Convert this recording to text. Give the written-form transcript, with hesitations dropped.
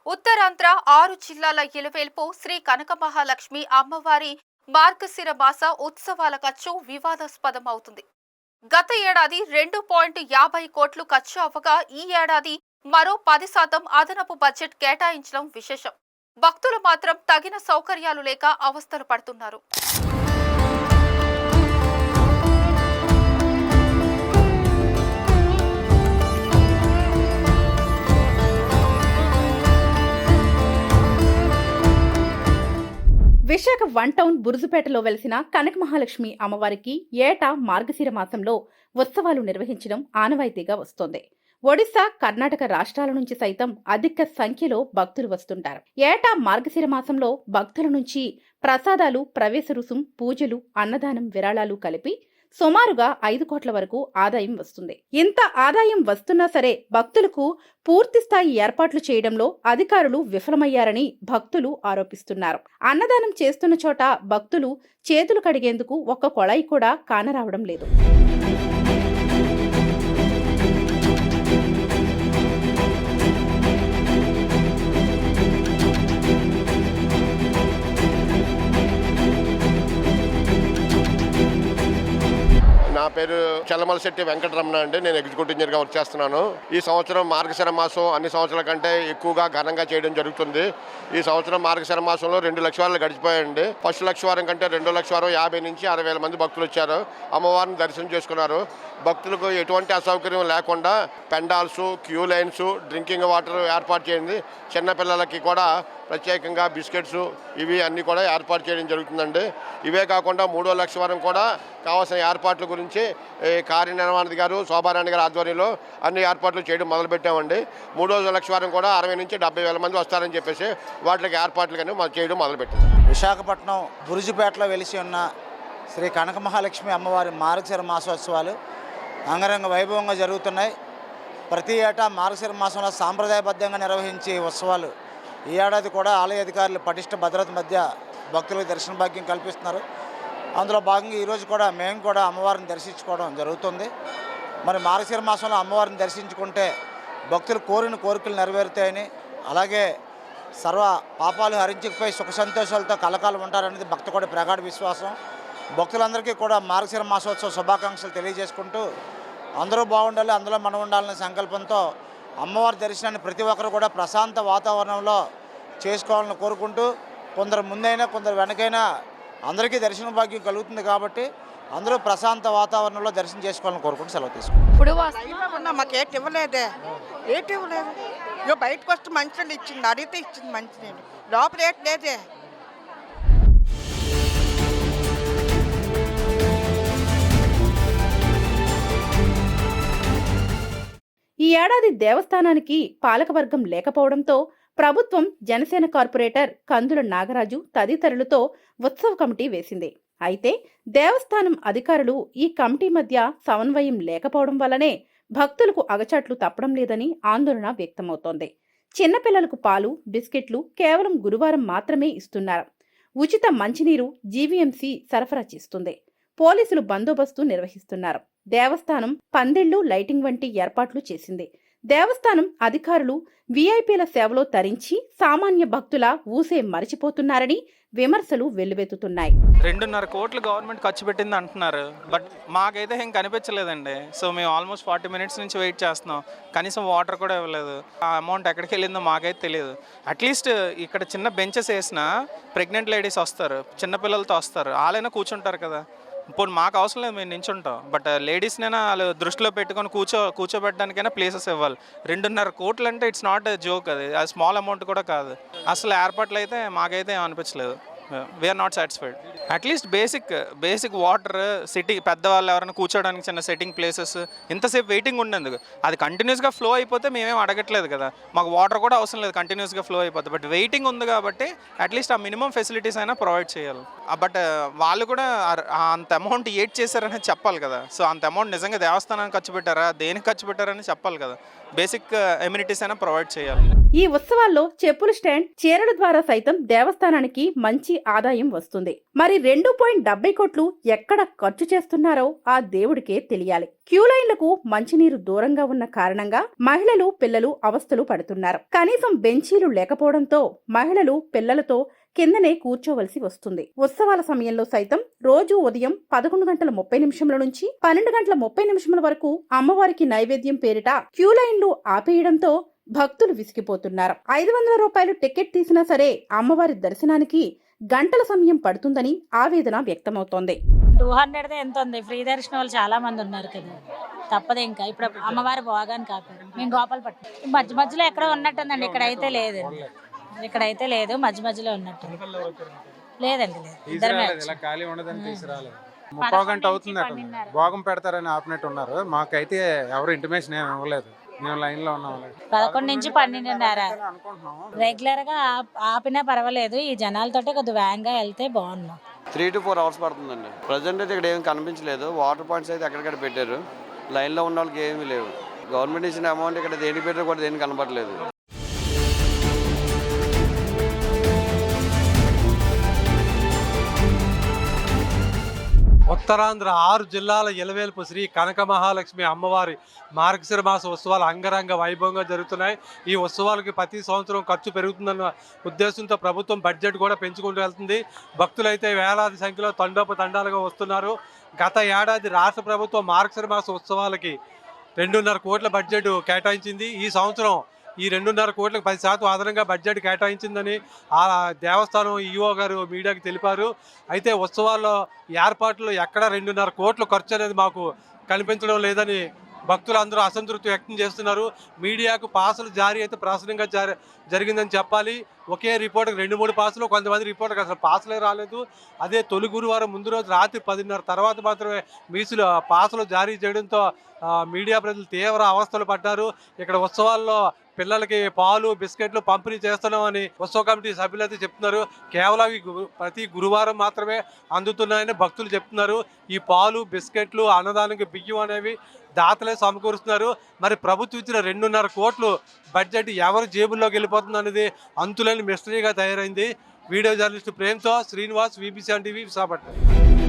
ఉత్తరాంధ్ర 6 జిల్లాల ఇలవేల్పు శ్రీ కనక మహాలక్ష్మి అమ్మవారి మార్గశిర మాస ఉత్సవాల ఖర్చు వివాదాస్పదమవుతుంది. గత ఏడాది 2.50 కోట్లు ఖర్చు అవ్వగా ఈ ఏడాది మరో 10% అదనపు బడ్జెట్ కేటాయించడం విశేషం. భక్తులు మాత్రం తగిన సౌకర్యాలు లేక అవస్థలు పడుతున్నారు. విశాఖ వన్ టౌన్ బురుజుపేటలో వెలిసిన కనక మహాలక్ష్మి అమ్మవారికి ఏటా మార్గశిర మాసంలో ఉత్సవాలు నిర్వహించడం ఆనవాయితీగా వస్తోంది. ఒడిశా, కర్ణాటక రాష్ట్రాల నుంచి సైతం అధిక సంఖ్యలో భక్తులు వస్తుంటారు. ఏటా మార్గశిర మాసంలో భక్తుల నుంచి ప్రసాదాలు, ప్రవేశ రుసుం, పూజలు, అన్నదానం, విరాళాలు కలిపి సుమారుగా 5 కోట్ల వరకు ఆదాయం వస్తుంది. ఇంత ఆదాయం వస్తున్నా సరే భక్తులకు పూర్తి స్థాయి ఏర్పాట్లు చేయడంలో అధికారులు విఫలమయ్యారని భక్తులు ఆరోపిస్తున్నారు. అన్నదానం చేస్తున్న చోట భక్తులు చేతులు కడిగేందుకు ఒక్క కొళాయి కూడా కానరావడం లేదు. నా పేరు చల్లమలశెట్టి వెంకటరమణ అండి. నేను ఎగ్జిక్యూటివ్ ఇంజనీర్గా వర్క్ చేస్తున్నాను. ఈ సంవత్సరం మార్గశిర మాసం అన్ని సంవత్సరాల కంటే ఎక్కువగా ఘనంగా చేయడం జరుగుతుంది. ఈ సంవత్సరం మార్గశిర మాసంలో 2 లక్షల వారాలు గడిచిపోయాయండి. ఫస్ట్ లక్ష వారం కంటే 2 లక్షల వారం 50 నుంచి 60 వేల మంది భక్తులు వచ్చారు. అమ్మవారిని దర్శనం చేసుకున్నారు. భక్తులకు ఎటువంటి అసౌకర్యం లేకుండా pandals, queue lines, drinking water ఏర్పాటు చేయండి. చిన్నపిల్లలకి కూడా ప్రత్యేకంగా బిస్కెట్స్ ఇవి అన్నీ కూడా ఏర్పాటు చేయడం జరుగుతుందండి. ఇవే కాకుండా 3వ లక్ష వారం కూడా కావాల్సిన ఏర్పాట్ల గురించి కార్యనిర్వహణాధికారి శోభారాణి గారి ఆధ్వర్యంలో అన్ని ఏర్పాట్లు చేయడం మొదలుపెట్టామండి. 3వ లక్ష వారం కూడా 60 నుంచి 70 వేల మంది వస్తారని చెప్పేసి వాటికి ఏర్పాట్లు కానీ చేయడం మొదలుపెట్టాం. విశాఖపట్నం బురుజుపేటలో వెలిసి ఉన్న శ్రీ కనక మహాలక్ష్మి అమ్మవారి మార్గశిర మాసోత్సవాలు అంగరంగ వైభవంగా జరుగుతున్నాయి. ప్రతి ఏటా మార్గశిర మాసంలో సాంప్రదాయబద్ధంగా నిర్వహించే ఉత్సవాలు ఈ ఏడాది కూడా ఆలయ అధికారులు పటిష్ట భద్రత మధ్య భక్తులకు దర్శన భాగ్యం కల్పిస్తున్నారు. అందులో భాగంగా ఈరోజు కూడా మేము కూడా అమ్మవారిని దర్శించుకోవడం జరుగుతుంది. మరి మార్గశిర మాసంలో అమ్మవారిని దర్శించుకుంటే భక్తులు కోరిన కోరికలు నెరవేరుతాయని, అలాగే సర్వ పాపాలు హరించుకుపోయి సుఖ సంతోషాలతో కలకాలం ఉంటారనేది భక్తుడి ప్రగాఢ విశ్వాసం. భక్తులందరికీ కూడా మార్గశిర మాసోత్సవ శుభాకాంక్షలు తెలియజేసుకుంటూ అందరూ బాగుండాలి, అందులో మనం ఉండాలనే సంకల్పంతో అమ్మవారి దర్శనాన్ని ప్రతి ఒక్కరు కూడా ప్రశాంత వాతావరణంలో చేసుకోవాలని కోరుకుంటూ, కొందరు ముందైనా కొందరు వెనకైనా అందరికీ దర్శన భాగ్యం కలుగుతుంది కాబట్టి అందరూ ప్రశాంత వాతావరణంలో దర్శనం చేసుకోవాలని కోరుకుంటూ సెలవు తీసుకుంటాం. ఇప్పుడు మాకు ఏటి ఇవ్వలేదు. ఇక బయటకు వస్తే మంచినీళ్ళు ఇచ్చింది, అడిగితే ఇచ్చింది మంచినీళ్ళు, లోపల ఏటి లేదే. ఈ ఏడాది దేవస్థానానికి పాలకవర్గం లేకపోవడంతో ప్రభుత్వం జనసేన కార్పొరేటర్ కందుల నాగరాజు తదితరులతో ఉత్సవ కమిటీ వేసింది. అయితే దేవస్థానం అధికారులు ఈ కమిటీ మధ్య సమన్వయం లేకపోవడం వల్లనే భక్తులకు అగచాట్లు తప్పడం లేదని ఆందోళన వ్యక్తమవుతోంది. చిన్నపిల్లలకు పాలు, బిస్కెట్లు కేవలం గురువారం మాత్రమే ఇస్తున్నారు. ఉచిత మంచినీరు జీవీఎంసీ సరఫరా చేస్తుంది. పోలీసులు బందోబస్తు నిర్వహిస్తున్నారు. దేవస్థానం పందిళ్లు, లైటింగ్ వంటి ఏర్పాట్లు చేసింది. దేవస్థానం అధికారులు వీఐపీల సేవలో తరించి సామాన్య భక్తుల ఊసే మరిచిపోతున్నారని విమర్శలు వెల్లువెత్తుతున్నాయి. 2.5 కోట్లు గవర్నమెంట్ ఖర్చు పెట్టింది అంటున్నారు, బట్ మాకైతే ఏం కనిపించలేదండి. సో మేము ఆల్మోస్ట్ 40 మినిట్స్ నుంచి వెయిట్ చేస్తున్నాం. కనీసం వాటర్ కూడా ఇవ్వలేదు. ఆ అమౌంట్ ఎక్కడికి వెళ్ళిందో మాకైతే తెలియదు. అట్లీస్ట్ ఇక్కడ చిన్న బెంచెస్ వేసినా ప్రెగ్నెంట్ లేడీస్ వస్తారు, చిన్నపిల్లలతో వస్తారు, వాళ్ళైనా కూర్చుంటారు కదా. ఇప్పుడు మాకు అవసరం లేదు, మేము నించుంటాం. బట్ లేడీస్నైనా వాళ్ళు దృష్టిలో పెట్టుకొని కూర్చోబెట్టడానికైనా ప్లేసెస్ ఇవ్వాలి. 2.5 కోట్లు అంటే ఇట్స్ నాట్ జోక్. అది స్మాల్ అమౌంట్ కూడా కాదు. అసలు ఏర్పాట్లు అయితే మాకైతే అనిపించలేదు. We are not satisfied. At least basic water, city పెద్దవాళ్ళు ఎవరైనా కూర్చోడానికి చిన్న సెట్టింగ్ ప్లేసెస్, ఇంతసేపు వెయిటింగ్ ఉండేందుకు అది కంటిన్యూస్గా ఫ్లో అయిపోతే మేమేం అడగట్లేదు కదా. మాకు వాటర్ కూడా అవసరం లేదు, కంటిన్యూస్గా ఫ్లో అయిపోతుంది. బట్ వెయిటింగ్ ఉంది కాబట్టి అట్లీస్ట్ ఆ మినిమం ఫెసిలిటీస్ అయినా ప్రొవైడ్ చేయాలి. బట్ వాళ్ళు కూడా అంత అమౌంట్ ఏడ్ చేశారని చెప్పాలి కదా. సో అంత అమౌంట్ నిజంగా దేవస్థానానికి ఖర్చు పెట్టారా, దేనికి ఖర్చు పెట్టారని చెప్పాలి కదా. బేసిక్ ఎమ్యూనిటీస్ అయినా ప్రొవైడ్ చేయాలి. ఈ ఉత్సవాల్లో చెప్పుల స్టాండ్, చీరల ద్వారా సైతం దేవస్థానానికి మంచి ఆదాయం వస్తుంది. మరి 2.70 కోట్లు ఎక్కడ ఖర్చు చేస్తున్నారో ఆ దేవుడికే తెలియాలి. క్యూ లైన్లకు మంచినీరు దూరంగా ఉన్న కారణంగా మహిళలు, పిల్లలు అవస్థలు పడుతున్నారు. కనీసం బెంచీలు లేకపోవడంతో మహిళలు పిల్లలతో కిందనే కూర్చోవలసి వస్తుంది. ఉత్సవాల సమయంలో సైతం రోజు ఉదయం 11:30 నుంచి 12:30 వరకు అమ్మవారికి నైవేద్యం పేరిట క్యూ లైన్లు ఆపేయడంతో భక్తులు విసిగిపోతున్నారు. 500 రూపాయలు టికెట్ తీసినా సరే అమ్మవారి దర్శనానికి గంటల సమయం పడుతుందని ఆవేదన వ్యక్తమవుతోంది. 200 ఎంత ఉంది? ఫ్రీ దర్శనం వాళ్ళు చాలా మంది ఉన్నారు కదా, తప్పదు. ఇంకా ఇప్పుడు అమ్మవారి భోగాన్ని కాపాడు. మేము గోపాలపట్నం మధ్యలో ఎక్కడో ఉన్నట్టుందండి. ఇక్కడైతే లేదండి, ఇక్కడైతే లేదు, మధ్యలో ఉన్నట్టు లేదండి. ముప్పో గంట అవుతుంది, భోగం పెడతారని ఆపినట్టు ఉన్నారు. మాకైతే ఎవరు ఇంటిమేషన్ ఏమి ఇవ్వలేదు. మేము లైన్ లో ఉన్నాం. 11 నుంచి 12:30 రెగ్యులర్ గా ఆపినా పర్వాలేదు. ఈ జనాలతోటి కొద్దిగా వేగంగా వెళ్తే బాగున్నాం. 3 to 4 hours పడుతుందండి. ప్రజెంట్ అయితే ఇక్కడ ఏమి కనిపించలేదు. వాటర్ పాయింట్స్ అయితే ఎక్కడిక్కడ పెట్టారు. లైన్లో ఉన్న వాళ్ళకి ఏమీ లేవు. గవర్నమెంట్ ఇచ్చిన అమౌంట్ ఇక్కడ దేనికి పెట్టారు కూడా దేనికి కనపడలేదు. ఉత్తరాంధ్ర 6 జిల్లాల ఇలవేల్పు శ్రీ కనక మహాలక్ష్మి అమ్మవారి మార్గశిర మాస ఉత్సవాలు అంగరంగ వైభవంగా జరుగుతున్నాయి. ఈ ఉత్సవాలకి ప్రతి సంవత్సరం ఖర్చు పెరుగుతుందన్న ఉద్దేశంతో ప్రభుత్వం బడ్జెట్ కూడా పెంచుకుంటూ వెళ్తుంది. భక్తులైతే వేలాది సంఖ్యలో తండాలుగా వస్తున్నారు. గత ఏడాది రాష్ట్ర ప్రభుత్వం మార్గశిర మాస ఉత్సవాలకి 2.5 కోట్ల బడ్జెట్ కేటాయించింది. ఈ సంవత్సరం ఈ 2.5 కోట్లకు 10% అదనంగా బడ్జెట్ కేటాయించిందని ఆ దేవస్థానం ఈఓ గారు మీడియాకి తెలిపారు. అయితే ఉత్సవాల్లో ఏర్పాట్లు ఎక్కడ 2.5 కోట్ల ఖర్చు అనేది మాకు కనిపించడం లేదని భక్తులందరూ అసంతృప్తి వ్యక్తం చేస్తున్నారు. మీడియాకు పాసులు జారీ అయితే ప్రాసనంగా జరిగిందని చెప్పాలి. ఒకే రిపోర్ట్కి 2-3 పాసులు, కొంతమంది రిపోర్ట్కి అసలు పాసులే రాలేదు. అదే తొలి గురువారం ముందు రోజు రాత్రి 10:30 తర్వాత మాత్రమే పాసులు జారీ చేయడంతో మీడియా ప్రజలు తీవ్ర అవస్థలు పడ్డారు. ఇక్కడ ఉత్సవాల్లో పిల్లలకి పాలు, బిస్కెట్లు పంపిణీ చేస్తున్నామని ఉత్సవ కమిటీ సభ్యులు అయితే చెప్తున్నారు. కేవలం ప్రతి గురువారం మాత్రమే అందుతున్నాయని భక్తులు చెప్తున్నారు. ఈ పాలు, బిస్కెట్లు, అన్నదానికి బియ్యం అనేవి దాతలే సమకూరుస్తున్నారు. మరి ప్రభుత్వం ఇచ్చిన 2.5 కోట్లు బడ్జెట్ ఎవరి జేబుల్లోకి వెళ్ళిపోతుంది అనేది అంతులేని మిస్టరీగా తయారైంది. వీడియో జర్నలిస్టు ప్రేమ్తో శ్రీనివాస్, VBC టీవీ, విశాఖపట్నం.